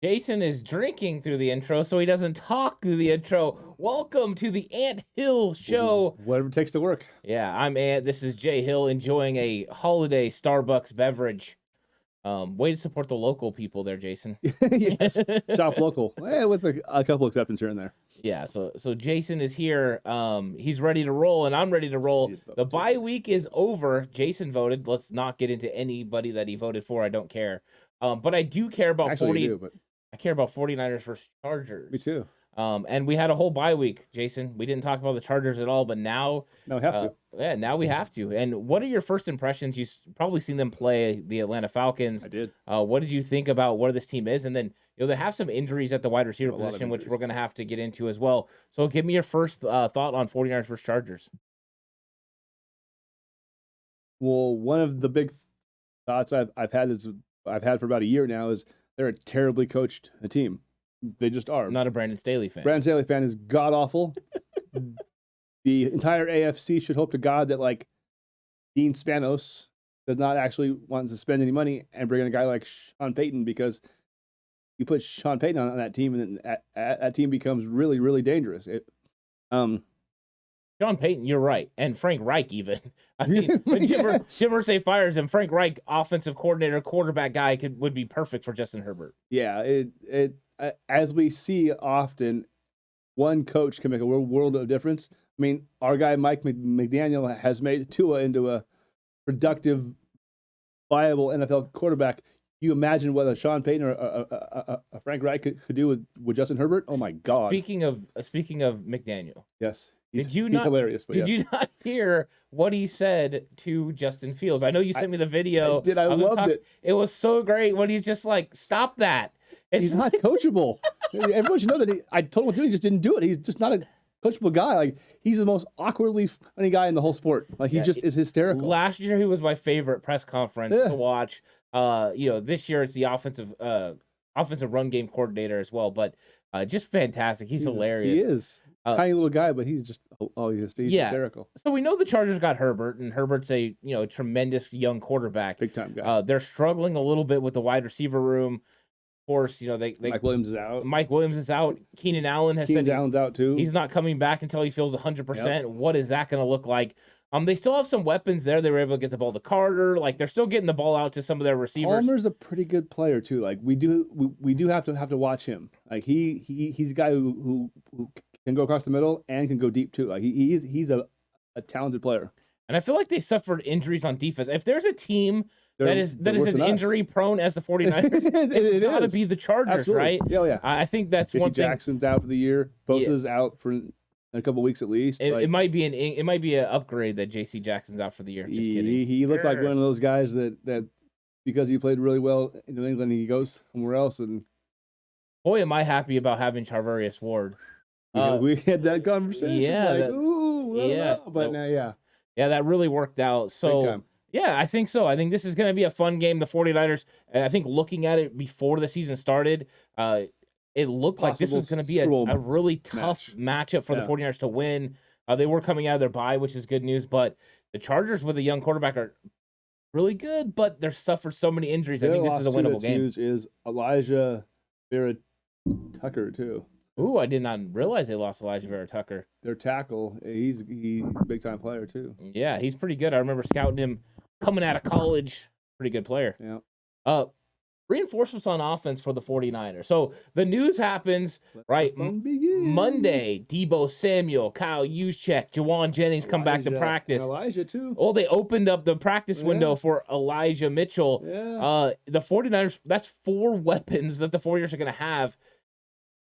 Jason is drinking through the intro, so he doesn't talk through the intro. Welcome to the Ant Hill Show. Whatever it takes to work. Yeah, I'm Ant. This is Jay Hill enjoying a holiday Starbucks beverage. Way to support the local people there, Jason. Yes, shop local. With a couple exceptions here and there. Yeah, so Jason is here. He's ready to roll, and I'm ready to roll. The bye week is over. Jason voted. Let's not get into anybody that he voted for. I don't care. But I do care about Actually, you do, but I care about 49ers versus Chargers. me too. And we had a whole bye week, Jason. We didn't talk about the Chargers at all, but now No, we have to. Yeah, now we have to. And what are your first impressions? You've probably seen them play the Atlanta Falcons. I did. What did you think about where this team is? And then they have some injuries at the wide receiver A lot of position, which we're injuries. going to have to get into as well. So give me your first thought on 49ers versus Chargers. Well, one of the big thoughts I've had for about a year now is they're a terribly coached team. They just are. I'm not a Brandon Staley fan. Brandon Staley fan is god awful. The entire AFC should hope to God that Dean Spanos does not actually want to spend any money and bring in a guy like Sean Payton, because you put Sean Payton on that team and then that team becomes really, really dangerous. Sean Payton, you're right, and Frank Reich even. I mean, when Jim Irsay fires him, Frank Reich, offensive coordinator, quarterback guy, would be perfect for Justin Herbert. Yeah, as we see often, one coach can make a world of difference. I mean, our guy Mike McDaniel has made Tua into a productive, viable NFL quarterback. You imagine what a Sean Payton or a Frank Reich could do with Justin Herbert? Oh my God! Speaking of McDaniel, yes. He's hilarious. But did you not hear what he said to Justin Fields? I know you sent me the video. I did. I loved it. It was so great when he's just like, "Stop that." He's not coachable. Everyone should know that. I told him what to do. He just didn't do it. He's just not a coachable guy. He's the most awkwardly funny guy in the whole sport. He just is hysterical. Last year, he was my favorite press conference to watch. This year it's the offensive run game coordinator as well, but just fantastic. He's hilarious. He is. Tiny little guy, but he's just he's hysterical. So we know the Chargers got Herbert, and Herbert's a tremendous young quarterback, big time guy. They're struggling a little bit with the wide receiver room. Of course, Mike Williams is out. Mike Williams is out. Keenan Allen Allen's out too. He's not coming back until he feels 100%. What is that going to look like? They still have some weapons there. They were able to get the ball to Carter. They're still getting the ball out to some of their receivers. Palmer's a pretty good player too. We do have to watch him. He's a guy who can go across the middle and can go deep too. He's a talented player. And I feel like they suffered injuries on defense. If there's a team that is as injury prone as the 49ers, it's got to be the Chargers. Absolutely. Right? Yeah. I think that's J.C. one thing. Jackson's out for the year. Bosa's out for a couple weeks at least. It might be an upgrade that J.C. Jackson's out for the year. Just kidding. He looked like one of those guys that because he played really well in New England, he goes somewhere else. And boy, am I happy about having Charvarius Ward. We had that conversation. Yeah, Yeah, that really worked out. So yeah, I think so. I think this is going to be a fun game. The 49ers, I think looking at it before the season started, it looked like this was going to be a really tough matchup for the 49ers to win. They were coming out of their bye, which is good news, but the Chargers with a young quarterback are really good, but they're suffered so many injuries. I think this is a winnable game. Huge is Elijah Vera Tucker too. Ooh, I did not realize they lost Elijah Vera Tucker. Their tackle, he's a big time player too. Yeah, he's pretty good. I remember scouting him coming out of college. Pretty good player. Yeah. Reinforcements on offense for the 49ers. So the news happens, right? Monday, Deebo Samuel, Kyle Juszczyk, Jawan Jennings come back to practice. And Elijah too. Oh, they opened up the practice window for Elijah Mitchell. Yeah. The 49ers, that's 4 weapons that the 49ers are going to have.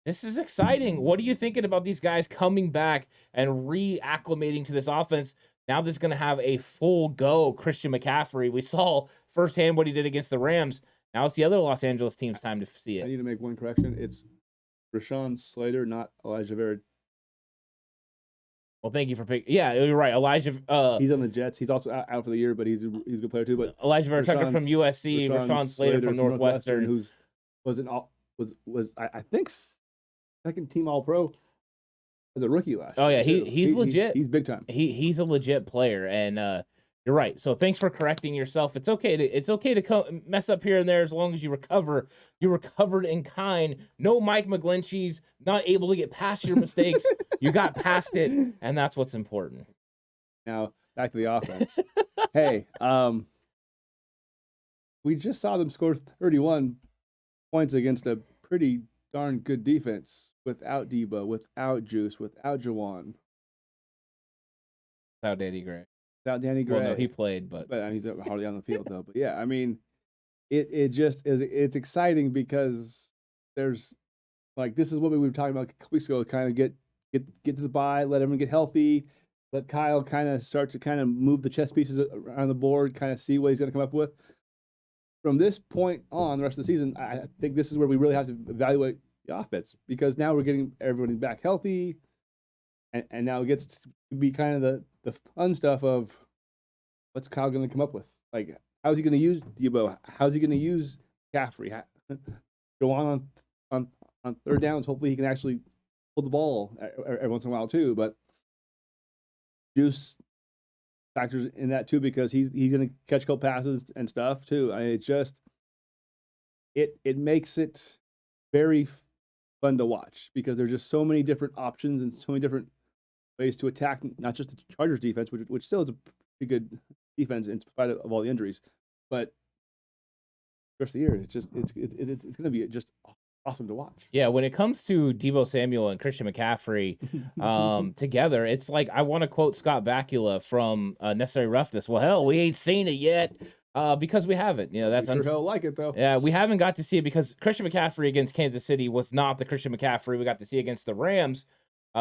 This is exciting. What are you thinking about these guys coming back and reacclimating to this offense? Now that's going to have a full go Christian McCaffrey. We saw firsthand what he did against the Rams. Now it's the other Los Angeles team's time to see it. I need to make one correction. It's Rashawn Slater, not Elijah Vera. Well, thank you for picking. Yeah, you're right. Elijah. He's on the Jets. He's also out for the year, but he's a good player too. But Elijah Vera Tucker from USC, Rashawn Slater from Northwestern, who's was I think second team All Pro as a rookie last year. Oh yeah, he's legit. He's big time. He's a legit player, and You're right. So thanks for correcting yourself. It's okay to mess up here and there as long as you recover. You recovered in kind. No Mike McGlinchey's not able to get past your mistakes. You got past it, and that's what's important. Now back to the offense. Hey, we just saw them score 31 points against a pretty darn good defense without Debo, without Juice, without Jawan, without Danny Gray. Without Danny Gray. Well, no, he played, but he's hardly on the field though. But yeah, I mean, it just is. It's exciting because there's like this is what we were talking about a couple weeks ago. Kind of get to the bye, let everyone get healthy, let Kyle kind of start to kind of move the chess pieces around the board, kind of see what he's going to come up with. From this point on, the rest of the season, I think this is where we really have to evaluate the offense because now we're getting everybody back healthy, and now it gets to be kind of the fun stuff of what's Kyle going to come up with. Like, how's he going to use Debo? How's he going to use McCaffrey? Go on third downs. Hopefully, he can actually hold the ball every once in a while too. But Juice factors in that too because he's going to catch couple passes and stuff too. I mean, it just it makes it very fun to watch because there's just so many different options and so many different ways to attack not just the Chargers defense, which still is a pretty good defense in spite of all the injuries, but the rest of the year it's going to be just awesome to watch. Yeah, when it comes to Deebo Samuel and Christian McCaffrey together, it's like I want to quote Scott Bakula from Necessary Roughness. Well, hell, we ain't seen it yet because we haven't. You know, that's sure hell like it though. Yeah, we haven't got to see it because Christian McCaffrey against Kansas City was not the Christian McCaffrey we got to see against the Rams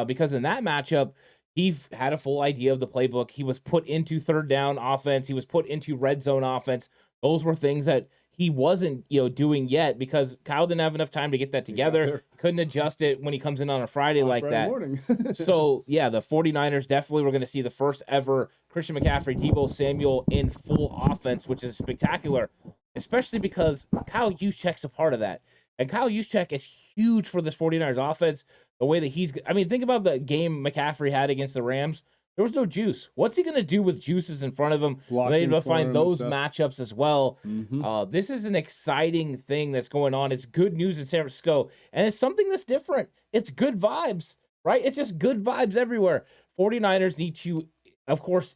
because in that matchup, he had a full idea of the playbook. He was put into third down offense. He was put into red zone offense. Those were things that he wasn't, doing yet because Kyle didn't have enough time to get that together. Couldn't adjust it when he comes in on a Friday like that. Morning. So, yeah, the 49ers definitely were going to see the first ever Christian McCaffrey, Deebo Samuel in full offense, which is spectacular, especially because Kyle Juszczyk's a part of that. And Kyle Juszczyk is huge for this 49ers offense. The way that think about the game McCaffrey had against the Rams. There was no Juice. What's he going to do with Juices in front of him? They need to find those matchups as well. Mm-hmm. This is an exciting thing that's going on. It's good news in San Francisco, and it's something that's different. It's good vibes, right? It's just good vibes everywhere. 49ers need to, of course,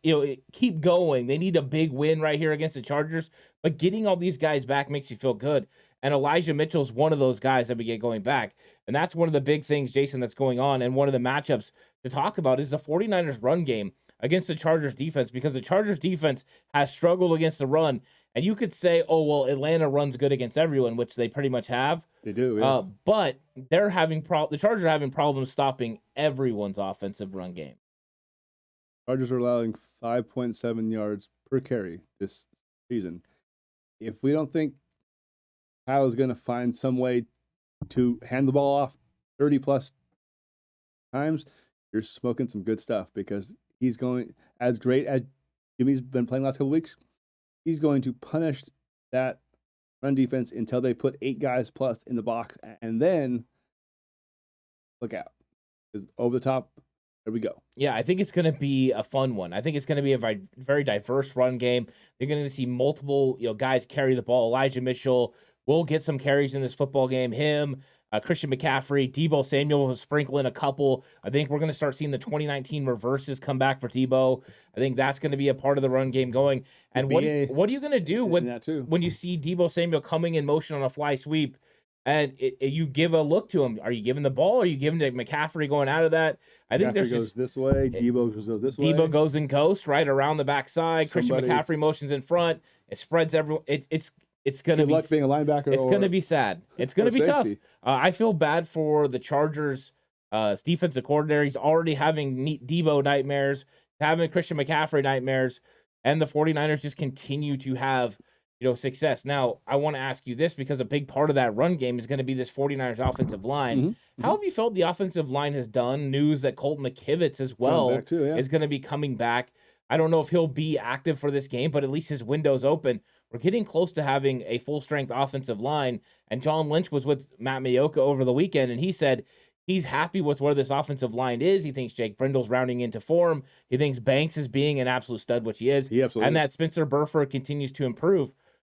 keep going. They need a big win right here against the Chargers, but getting all these guys back makes you feel good. And Elijah Mitchell's one of those guys that we get going back. And that's one of the big things, Jason, that's going on. And one of the matchups to talk about is the 49ers run game against the Chargers defense because the Chargers defense has struggled against the run. And you could say, oh, well, Atlanta runs good against everyone, which they pretty much have. They do, yes. But they're having the Chargers are having problems stopping everyone's offensive run game. Chargers are allowing 5.7 yards per carry this season. If we don't think Kyle is going to find some way to hand the ball off 30-plus times, you're smoking some good stuff because he's going, as great as Jimmy's been playing the last couple of weeks, he's going to punish that run defense until they put 8 guys plus in the box, and then look out. Because over the top, there we go. Yeah, I think it's going to be a fun one. I think it's going to be a very diverse run game. You're going to see multiple guys carry the ball. Elijah Mitchell will get some carries in this football game. Him, Christian McCaffrey, Deebo Samuel will sprinkle in a couple. I think we're going to start seeing the 2019 reverses come back for Deebo. I think that's going to be a part of the run game going. And what are you going to do when you see Deebo Samuel coming in motion on a fly sweep and you give a look to him? Are you giving the ball? Or are you giving to McCaffrey going out of that? I think McCaffrey goes this way. Deebo goes this way. Deebo goes in ghost right around the backside. Christian McCaffrey motions in front. It spreads everyone. It's going to be being a linebacker. It's going to be sad. It's going to be tough. I feel bad for the Chargers defensive coordinator. He's already having Deebo nightmares, having Christian McCaffrey nightmares, and the 49ers just continue to have success. Now, I want to ask you this because a big part of that run game is going to be this 49ers offensive line. Mm-hmm. How have you felt the offensive line has done? News that Colton McKivitz as well is going to be coming back. I don't know if he'll be active for this game, but at least his window's open. We're getting close to having a full-strength offensive line, and John Lynch was with Matt Maiocco over the weekend, and he said he's happy with where this offensive line is. He thinks Jake Brindle's rounding into form. He thinks Banks is being an absolute stud, which he is. He absolutely and is. that Spencer Burford continues to improve.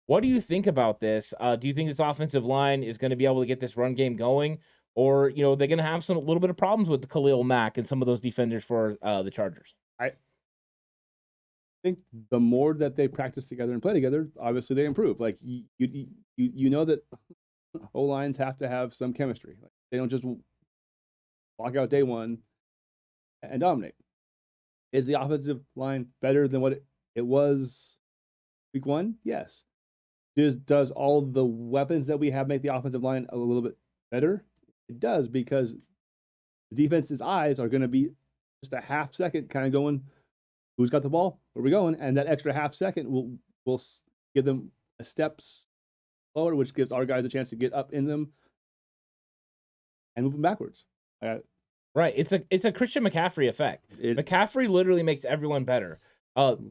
What do you think about this? Do you think this offensive line is going to be able to get this run game going? Or, they're going to have a little bit of problems with Khalil Mack and some of those defenders for the Chargers? I think the more that they practice together and play together, obviously they improve. Like you know that O-lines have to have some chemistry. Like, they don't just walk out day one and dominate. Is the offensive line better than what it was week one? Yes. Does all the weapons that we have make the offensive line a little bit better? It does, because the defense's eyes are going to be just a half second kind of going, who's got the ball? Where are we going? And that extra half second will give them a step slower, which gives our guys a chance to get up in them and move them backwards. Right. It's a Christian McCaffrey effect. McCaffrey literally makes everyone better.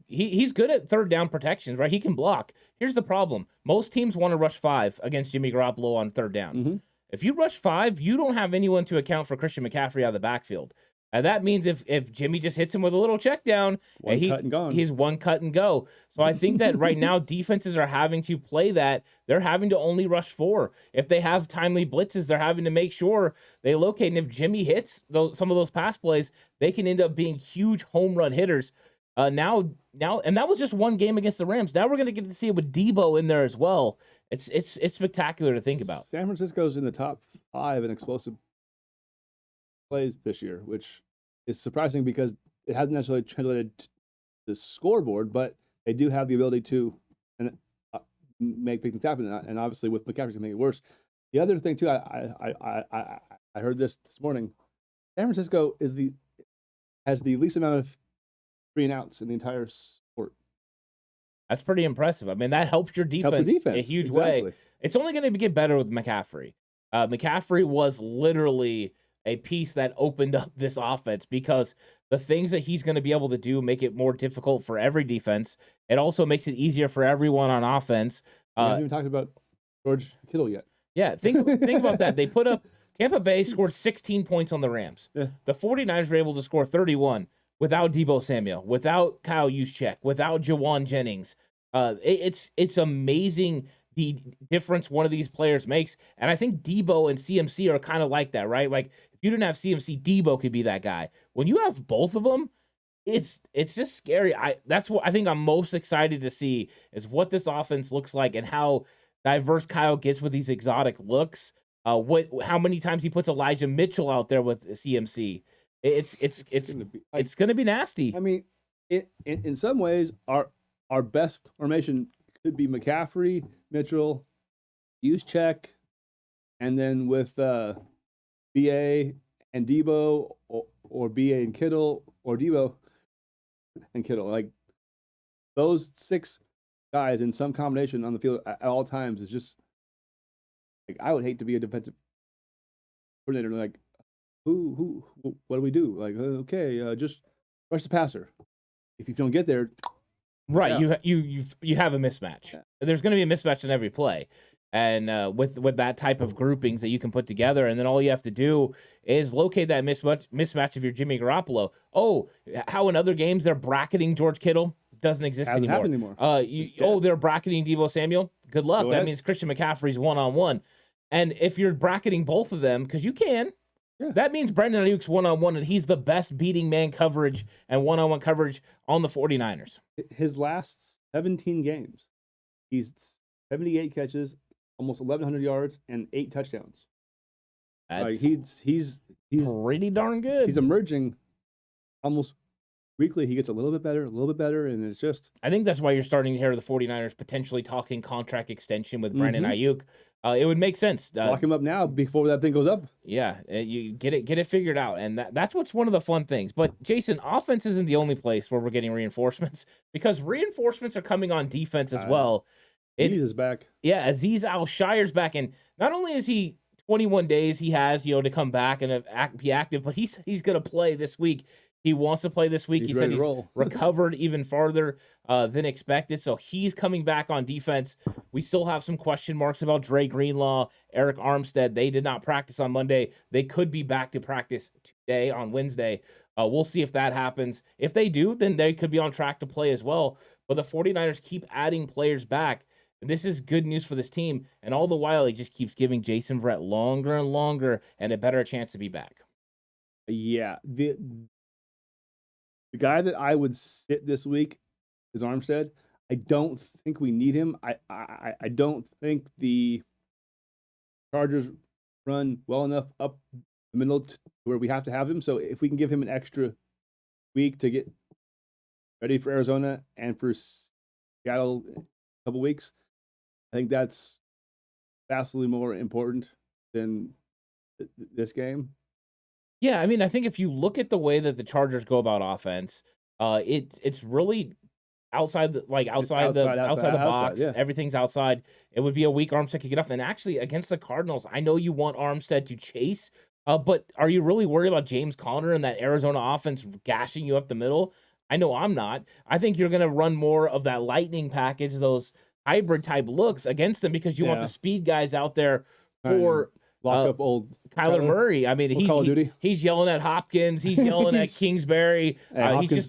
He's good at third down protections, right? He can block. Here's the problem. Most teams want to rush 5 against Jimmy Garoppolo on third down. Mm-hmm. If you rush 5, you don't have anyone to account for Christian McCaffrey out of the backfield. And that means if Jimmy just hits him with a little check down, cut and gone. He's one cut and go. So I think that right now defenses are having to play that. They're having to only rush 4. If they have timely blitzes, they're having to make sure they locate. And if Jimmy hits some of those pass plays, they can end up being huge home run hitters. Now, and that was just one game against the Rams. Now we're going to get to see it with Debo in there as well. It's spectacular to think about. San Francisco's in the top 5 in explosive plays this year, which is surprising because it hasn't necessarily translated to the scoreboard, but they do have the ability to make things happen. And obviously with McCaffrey's going to make it worse. The other thing too, I heard this morning. San Francisco has the least amount of 3 and outs in the entire sport. That's pretty impressive. I mean, that helps your defense, a huge way. It's only going to get better with McCaffrey. McCaffrey was literally a piece that opened up this offense, because the things that he's going to be able to do make it more difficult for every defense. It also makes it easier for everyone on offense. We haven't even talked about George Kittle yet. Yeah, think about that. They put up Tampa Bay scored 16 points on the Rams. Yeah. The 49ers were able to score 31 without Deebo Samuel, without Kyle Juszczyk, without Jawan Jennings. It's amazing the difference one of these players makes. And I think Deebo and CMC are kind of like that, right? Like, if you didn't have CMC, Deebo could be that guy. When you have both of them, it's just scary. That's what I think I'm most excited to see, is what this offense looks like and how diverse Kyle gets with these exotic looks. How many times he puts Elijah Mitchell out there with CMC. It's going to be nasty. I mean, in some ways, our best formation could be McCaffrey, Mitchell, Juszczyk, and then with BA and Deebo, or BA and Kittle, or Deebo and Kittle. Like, those 6 guys in some combination on the field at all times is just, like, I would hate to be a defensive coordinator. Like, what do we do? Like, okay, just rush the passer. If you don't get there, right, yeah. you have a mismatch. Yeah. There's going to be a mismatch in every play, and with that type of groupings that you can put together, and then all you have to do is locate that mismatch of your Jimmy Garoppolo. Oh, how in other games they're bracketing George Kittle doesn't exist anymore. Hasn't happened anymore. They're bracketing Deebo Samuel. Good luck. That means Christian McCaffrey's 1-on-1, and if you're bracketing both of them, because you can. Yeah. That means Brandon Ayuk's 1-on-1, and he's the best beating man coverage and 1-on-1 coverage on the 49ers. His last 17 games, he's 78 catches, almost 1,100 yards, and 8 touchdowns. He's pretty darn good. He's emerging almost weekly. He gets a little bit better, and it's just... I think that's why you're starting to hear the 49ers potentially talking contract extension with Brandon Ayuk. It would make sense. Lock him up now before that thing goes up. Yeah, you get it figured out, and that's what's one of the fun things. But Jason, offense isn't the only place where we're getting reinforcements, because reinforcements are coming on defense as well. Azeez is back. Yeah, Azeez Al-Shire's back, and not only is he 21 days he has to come back and be active, but he's going to play this week. He wants to play this week. He's he said he's recovered even farther than expected. So he's coming back on defense. We still have some question marks about Dre Greenlaw, Eric Armstead. They did not practice on Monday. They could be back to practice today on Wednesday. We'll see if that happens. If they do, then they could be on track to play as well. But the 49ers keep adding players back. This is good news for this team. And all the while, he just keeps giving Jason Verrett longer and longer and a better chance to be back. Yeah. The guy that I would sit this week is Armstead. I don't think we need him. I don't think the Chargers run well enough up the middle to where we have to have him. So if we can give him an extra week to get ready for Arizona and for Seattle in a couple weeks, I think that's vastly more important than this game. Yeah, I mean, I think if you look at the way that the Chargers go about offense, it's really outside the box. Yeah. Everything's outside. It would be a weak Armstead could get off. And actually, against the Cardinals, I know you want Armstead to chase, but are you really worried about James Conner and that Arizona offense gashing you up the middle? I know I'm not. I think you're going to run more of that lightning package, those hybrid type looks against them because you want the speed guys out there for lock up old Kyler Murray. I mean, he's yelling at Hopkins. He's yelling at Kingsbury.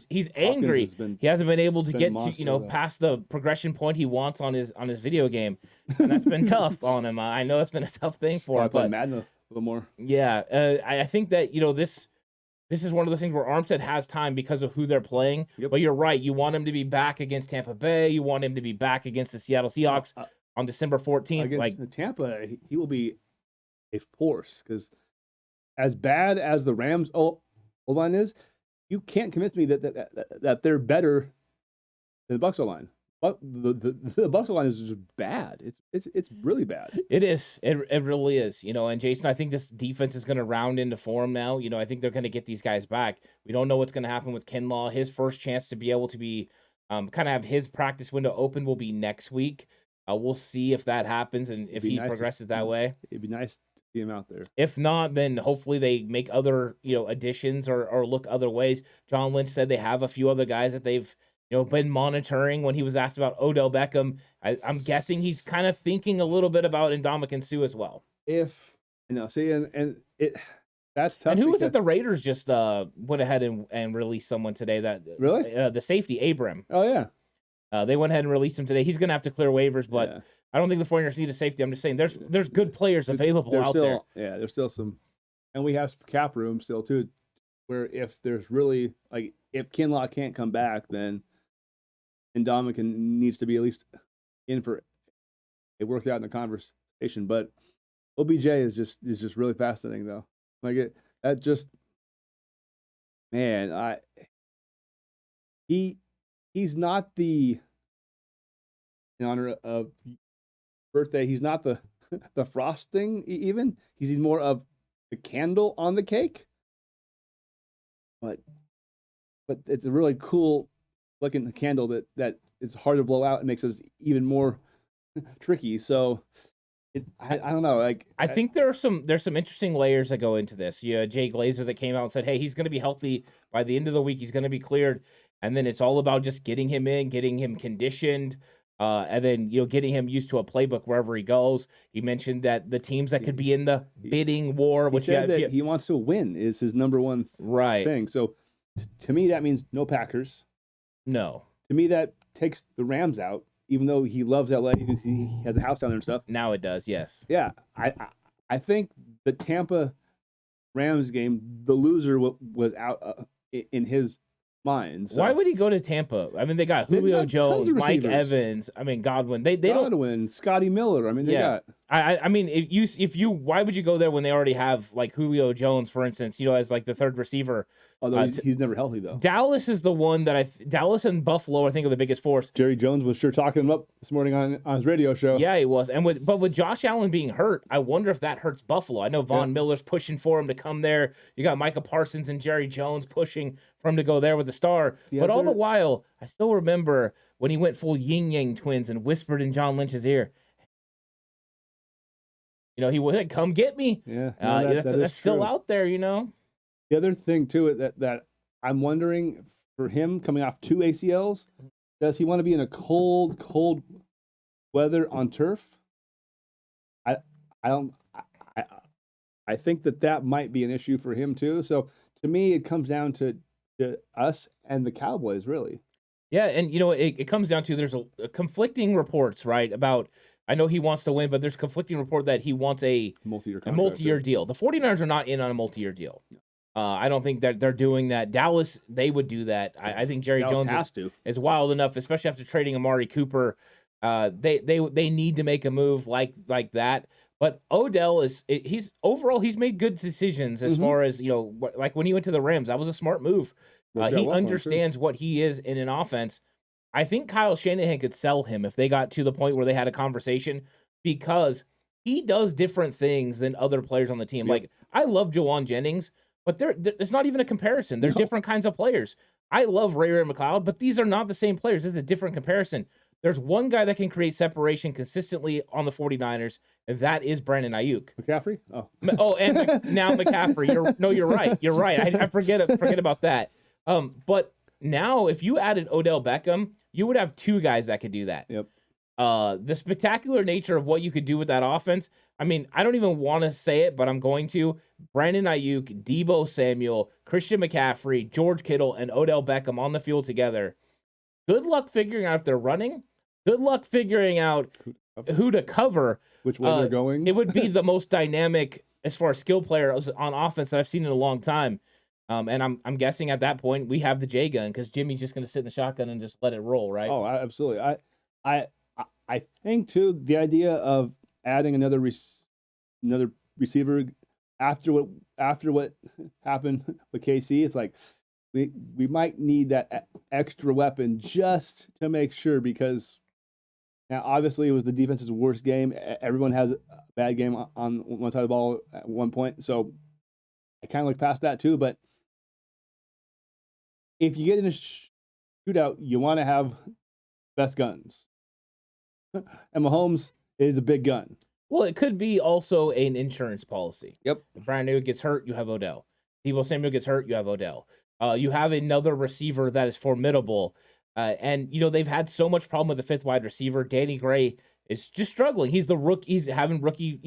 He's angry. He hasn't been able to get to past the progression point he wants on his video game, and that's been tough on him. I know that's been a tough thing for him. But Madden a little more. Yeah, I think that this is one of the things where Armstead has time because of who they're playing. Yep. But you're right. You want him to be back against Tampa Bay. You want him to be back against the Seattle Seahawks on December 14th. Against Tampa, he will be a force because as bad as the Rams O-line is, you can't convince me that they're better than the Bucs O-line. But the Bucs O-line is just bad. It's really bad. It is. It really is. And Jason, I think this defense is going to round into form now. I think they're going to get these guys back. We don't know what's going to happen with Kinlaw. His first chance to be able to be kind of have his practice window open will be next week. We'll see if that happens and if he progresses that way. It'd be nice to see him out there. If not, then hopefully they make other additions or look other ways. John Lynch said they have a few other guys that they've been monitoring. When he was asked about Odell Beckham, I'm guessing he's kind of thinking a little bit about Ndamukong Suh as well. That's tough. And who was it? The Raiders just went ahead and released someone today that really the safety Abram. Oh yeah, they went ahead and released him today. He's going to have to clear waivers, but I don't think the 49ers need a safety. I'm just saying there's good players available out there. Yeah, there's still some, and we have cap room still too, where if there's really if Kinlaw can't come back, then Ndamukong needs to be at least in for a workout in a conversation. But OBJ is just really fascinating though. He's not the, in honor of birthday, he's not the frosting even. He's more of the candle on the cake. But it's a really cool looking candle that is hard to blow out and makes us even more tricky. So I don't know. I think there's some interesting layers that go into this. Jay Glazer that came out and said, hey, he's going to be healthy by the end of the week. He's going to be cleared. And then it's all about just getting him in, getting him conditioned, and then getting him used to a playbook wherever he goes. He mentioned that the teams that could be in the bidding war, which he wants to win, is his number one thing. So to me, that means no Packers. No. To me, that takes the Rams out, even though he loves LA, he has a house down there and stuff. Now it does, yes. Yeah, I think the Tampa Rams game, the loser was out in his mind. So. Why would he go to Tampa? I mean, they got Julio Jones, Mike Evans. I mean, Godwin. Godwin, Scotty Miller. I mean, they got. I mean, why would you go there when they already have Julio Jones, for instance? As the third receiver. Although he's never healthy though. Dallas is the one that Dallas and Buffalo I think are the biggest force. Jerry Jones was sure talking him up this morning on his radio show. Yeah, he was. And with Josh Allen being hurt, I wonder if that hurts Buffalo. I know Von Miller's pushing for him to come there. You got Micah Parsons and Jerry Jones pushing for him to go there with the star. But all the while, I still remember when he went full Yin Yang Twins and whispered in John Lynch's ear. He would come get me. Yeah, that's still out there. The other thing to it that I'm wondering for him coming off 2 ACLs, does he want to be in a cold weather on turf? I don't. I think that might be an issue for him too. So to me, it comes down to us and the Cowboys, really. Yeah, and it comes down to there's a conflicting reports, right? About I know he wants to win, but there's conflicting report that he wants a multi-year deal. The 49ers are not in on a multi-year deal. I don't think that they're doing that. Dallas, they would do that. I think Jerry Jones is wild enough, especially after trading Amari Cooper. They need to make a move like that. But Odell he's made good decisions as far as like when he went to the Rams. That was a smart move. He understands what he is in an offense. I think Kyle Shanahan could sell him if they got to the point where they had a conversation, because he does different things than other players on the team. Yep. Like, I love Jawan Jennings, but it's not even a comparison. They're different kinds of players. I love Ray McCloud, but these are not the same players. This is a different comparison. There's one guy that can create separation consistently on the 49ers, and that is Brandon Ayuk. McCaffrey? And now McCaffrey. You're right. You're right. I forget about that. But now, if you added Odell Beckham, you would have 2 guys that could do that. Yep. The spectacular nature of what you could do with that offense. I mean, I don't even want to say it, but I'm going to. Brandon Ayuk, Deebo Samuel, Christian McCaffrey, George Kittle, and Odell Beckham on the field together. Good luck figuring out if they're running. Good luck figuring out who to cover. Which way they're going. It would be the most dynamic as far as skill player on offense that I've seen in a long time. And I'm guessing at that point we have the J gun, because Jimmy's just going to sit in the shotgun and just let it roll, right? Oh, absolutely. I think too, the idea of adding another receiver after what happened with KC, it's like we might need that extra weapon just to make sure, because now obviously it was the defense's worst game. Everyone has a bad game on one side of the ball at one point, so I kind of look past that too. But if you get in a shootout, you want to have best guns. And Mahomes is a big gun. Well, it could be also an insurance policy. Yep. If Brandon Ayuk gets hurt, you have Odell. Deebo Samuel gets hurt, you have Odell. You have another receiver that is formidable. And, they've had so much problem with the 5th wide receiver. Danny Gray is just struggling. He's the rookie. He's having rookie,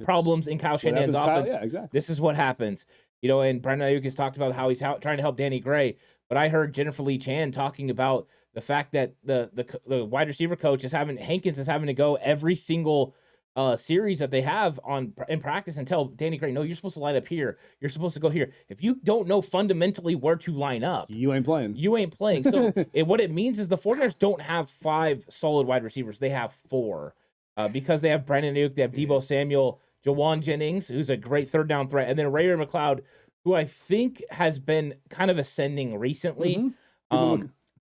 problems in Kyle Shanahan's offense. Yeah, exactly. This is what happens. And Brandon Ayuk has talked about how he's trying to help Danny Gray. But I heard Jennifer Lee Chan talking about the fact that the wide receiver coach Hankins is having to go every single series that they have in practice and tell Danny Gray, no, you're supposed to line up here. You're supposed to go here. If you don't know fundamentally where to line up, you ain't playing. So what it means is the 49ers don't have 5 solid wide receivers. They have 4 because they have Brandon Ayuk, they have Deebo Samuel, Jawan Jennings, who's a great 3rd down threat, and then Ray McCloud, who I think has been kind of ascending recently.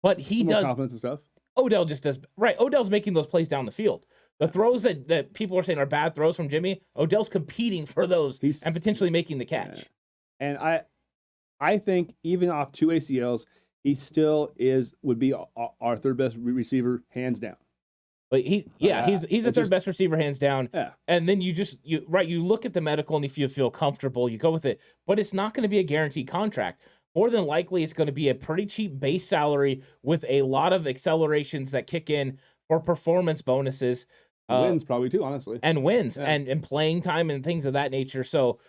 But he does confidence and stuff. Odell just does right. Odell's making those plays down the field. The throws that people are saying are bad throws from Jimmy, Odell's competing for those and potentially making the catch. Yeah. And I think even off 2 ACLs, he still would be our 3rd best receiver, hands down. But he's the 3rd best receiver, hands down. Yeah. And then you look at the medical, and if you feel comfortable, you go with it. But it's not going to be a guaranteed contract. More than likely, it's going to be a pretty cheap base salary with a lot of accelerations that kick in for performance bonuses. Wins probably too, honestly. And wins and playing time and things of that nature. So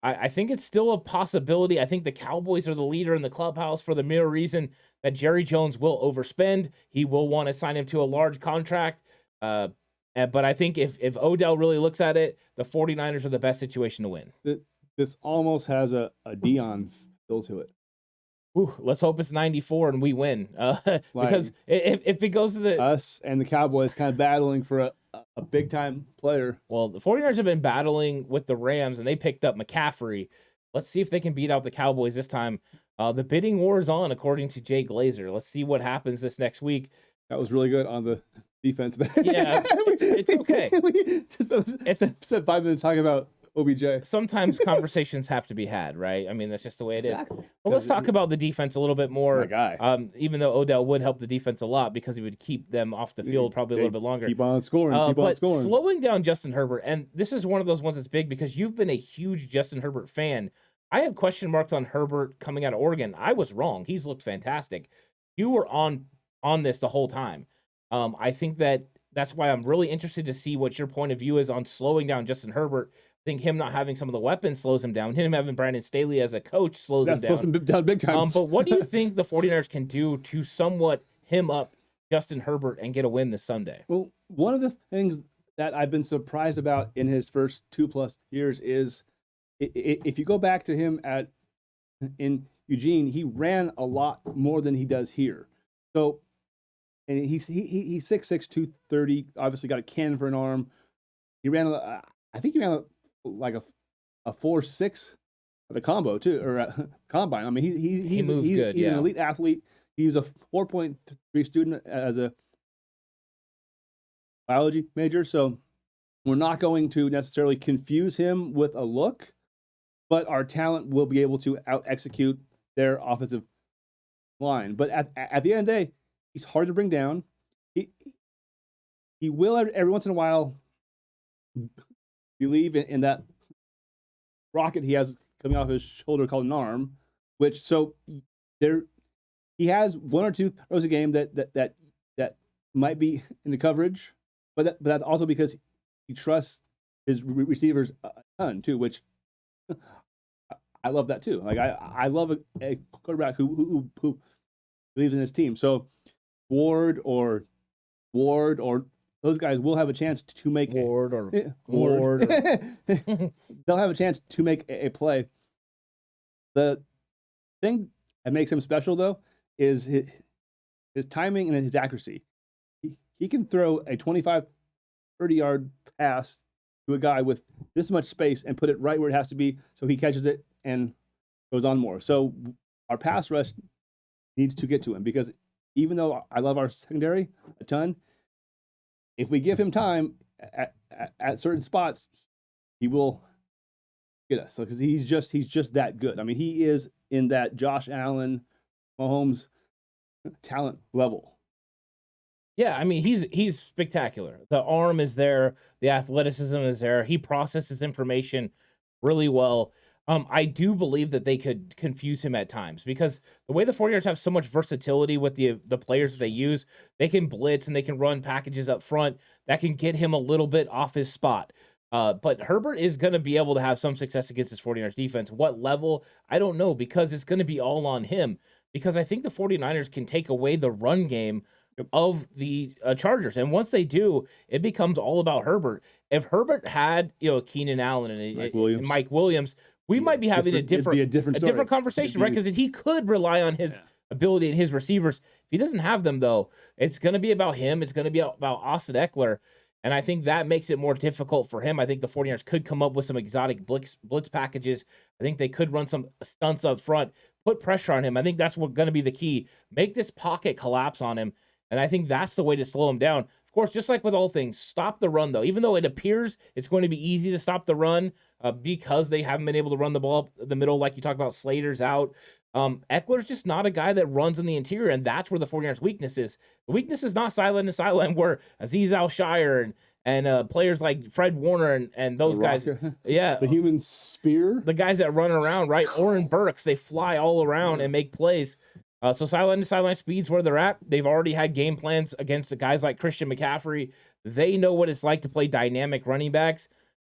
I think it's still a possibility. I think the Cowboys are the leader in the clubhouse for the mere reason that Jerry Jones will overspend. He will want to sign him to a large contract. But I think if Odell really looks at it, the 49ers are the best situation to win. This almost has a Dion feel to it. Ooh, let's hope it's 94 and we win. Because if it goes to us and the Cowboys kind of battling for a big time player. Well, the 49ers have been battling with the Rams, and they picked up McCaffrey. Let's see if they can beat out the Cowboys this time. The bidding war is on, according to Jay Glazer. Let's see what happens this next week. That was really good on the defense there. Yeah, it's okay. We spent 5 minutes talking about OBJ. Sometimes conversations have to be had, right? I mean, that's just the way it is. Well, let's talk about the defense a little bit more. My guy. Even though Odell would help the defense a lot because he would keep them off the field probably a little bit longer. Keep on scoring. But slowing down Justin Herbert, and this is one of those ones that's big because you've been a huge Justin Herbert fan. I had question marks on Herbert coming out of Oregon. I was wrong. He's looked fantastic. You were on this the whole time. I think that's why I'm really interested to see what your point of view is on slowing down Justin Herbert. I think him not having some of the weapons slows him down. Him having Brandon Staley as a coach slows him down. Slows him down big time. But what do you think the 49ers can do to somewhat him up Justin Herbert and get a win this Sunday? Well, one of the things that I've been surprised about in his first 2+ years is if you go back to him in Eugene, he ran a lot more than he does here. So, and he's 6'6", 230. Obviously, got a cannon for an arm. He ran, I think he ran like a 4.6 at the combo too, or combine. I mean, he's good, an elite athlete. He's a 4.3 student as a biology major, so we're not going to necessarily confuse him with a look, but our talent will be able to out execute their offensive line. But at the end of the day, he's hard to bring down. He will every once in a while believe in that rocket he has coming off his shoulder called an arm, which so there he has one or two throws a game that might be in the coverage, but that's also because he trusts his receivers a ton too, which I love that too. Like I love a quarterback who believes in his team. So Ward or those guys will have a chance to make Ward. They'll have a chance to make a play. The thing that makes him special though is his timing and his accuracy. He can throw a 25, 30-yard pass to a guy with this much space and put it right where it has to be, so he catches it and goes on more. So our pass rush needs to get to him, because even though I love our secondary a ton, if we give him time at certain spots, he will get us, because he's just that good. I mean, he is in that Josh Allen, Mahomes talent level. Yeah, I mean, he's spectacular. The arm is there, the athleticism is there. He processes information really well. I do believe that they could confuse him at times, because the way the 49ers have so much versatility with the players they use, they can blitz and they can run packages up front that can get him a little bit off his spot. But Herbert is going to be able to have some success against this 49ers defense. What level? I don't know, because it's going to be all on him, because I think the 49ers can take away the run game of the Chargers. And once they do, it becomes all about Herbert. If Herbert had, Keenan Allen and Mike Williams, we might be having a different conversation, right? Because he could rely on his ability and his receivers. If he doesn't have them, though, it's going to be about him. It's going to be about Austin Ekeler. And I think that makes it more difficult for him. I think the 49ers could come up with some exotic blitz packages. I think they could run some stunts up front, put pressure on him. I think that's what's going to be the key. Make this pocket collapse on him. And I think that's the way to slow him down. Of course, just like with all things, stop the run, though. Even though it appears it's going to be easy to stop the run because they haven't been able to run the ball up the middle, like you talked about, Slater's out. Eckler's just not a guy that runs in the interior, and that's where the 49ers' weakness is. The weakness is not sideline where Azeez Al-Shire and players like Fred Warner and those guys. Yeah. The human spear. The guys that run around, right? Oren Burks, they fly all around and make plays. So sideline to sideline speed's where they're at. They've already had game plans against the guys like Christian McCaffrey. They know what it's like to play dynamic running backs.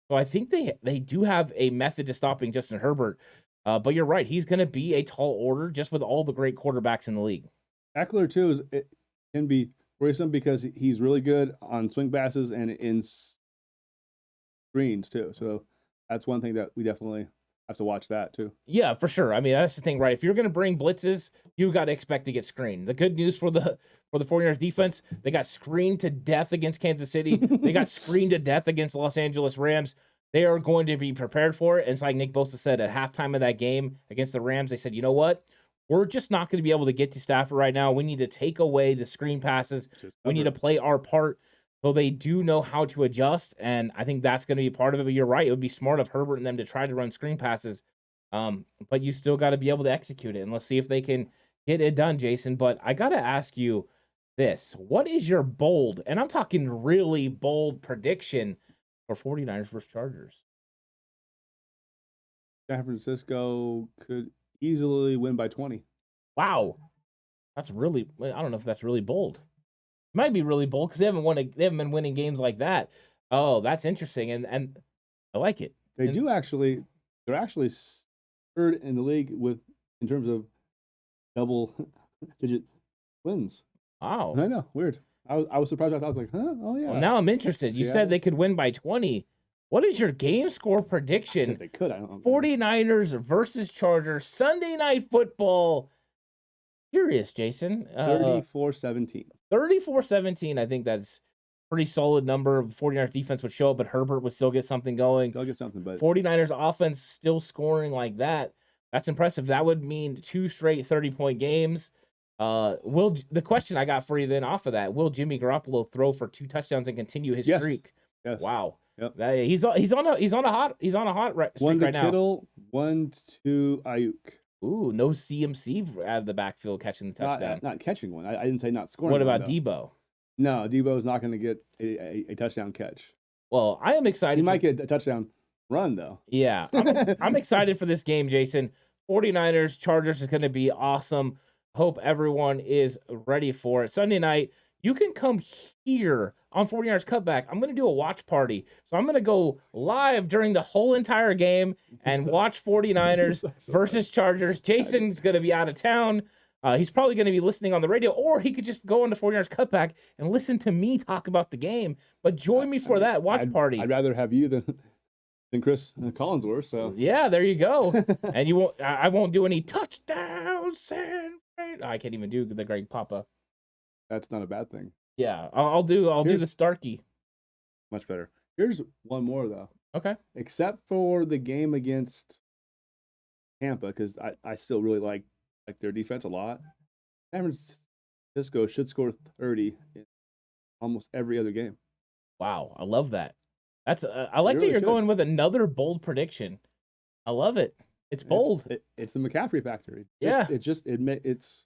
So I think they do have a method to stopping Justin Herbert. But you're right. He's going to be a tall order just with all the great quarterbacks in the league. Ekeler, too, can be worrisome because he's really good on swing passes and in screens, too. So that's one thing that we definitely have to watch that too. Yeah, for sure. I mean, that's the thing, right? If you're going to bring blitzes, you got to expect to get screened. The good news for the 49ers defense, they got screened to death against Kansas City. They got screened to death against the Los Angeles Rams. They are going to be prepared for it. And it's like Nick Bosa said at halftime of that game against the Rams, they said, you know what? We're just not going to be able to get to Stafford right now. We need to take away the screen passes. We need to play our part. So they do know how to adjust, and I think that's going to be part of it. But you're right; it would be smart of Herbert and them to try to run screen passes, but you still got to be able to execute it. And let's see if they can get it done, Jason. But I got to ask you this: what is your bold, and I'm talking really bold, prediction for 49ers versus Chargers? San Francisco could easily win by 20. Wow. That's really, I don't know if that's really bold. It might be really bold because they haven't been winning games like that. Oh, that's interesting. And I like it. They're actually third in the league in terms of double digit wins. Wow. I know, weird. I was surprised. I was like, huh? Oh yeah. Well, now I'm interested. You said they could win by 20. What is your game score prediction? If they could, I don't know. 49ers versus Chargers, Sunday Night Football. Curious, Jason. 34-17. 34-17. I think that's pretty solid number. 49ers defense would show up, but Herbert would still get something going. They'll get something, but 49ers offense still scoring like that. That's impressive. That would mean 2 straight 30-point games. The question I got for you then off of that, will Jimmy Garoppolo throw for 2 touchdowns and continue his streak? Yes. Wow. Yep. He's on a hot streak right now. 1 to Kittle, 1 to Ayuk. Ooh, no CMC out of the backfield catching the touchdown. Not catching one. I didn't say not scoring. What about Debo? No, Debo's not going to get a touchdown catch. Well, I am excited. He might get a touchdown run, though. Yeah, I'm excited for this game, Jason. 49ers, Chargers is going to be awesome. Hope everyone is ready for it. Sunday night, you can come here on 49ers Cutback. I'm going to do a watch party. So I'm going to go live during the whole entire game and watch 49ers versus Chargers. Jason's going to be out of town. He's probably going to be listening on the radio, or he could just go on to 49ers Cutback and listen to me talk about the game. But join me for that watch party. I'd rather have you than Chris Collinsworth. So yeah, there you go. And you won't. I won't do any touchdowns. I can't even do the Greg Papa. That's not a bad thing. Yeah, I'll do the Starkey. Much better. Here's one more though. Okay. Except for the game against Tampa, because I still really like their defense a lot. San Francisco should score 30 in almost every other game. Wow, I love that. That's I like that you're going with another bold prediction. I love it. It's bold. It's the McCaffrey factor. It's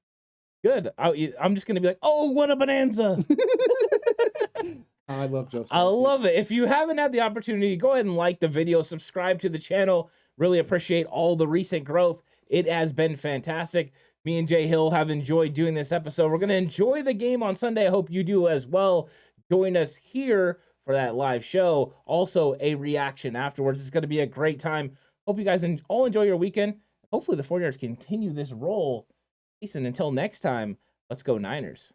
good. I'm just gonna be like, oh, what a bonanza! I love Joe. I love it. If you haven't had the opportunity, go ahead and like the video, subscribe to the channel. Really appreciate all the recent growth. It has been fantastic. Me and Jay Hill have enjoyed doing this episode. We're gonna enjoy the game on Sunday. I hope you do as well. Join us here for that live show. Also, a reaction afterwards. It's gonna be a great time. Hope you guys all enjoy your weekend. Hopefully the 49ers continue this roll. Jason, until next time, let's go Niners.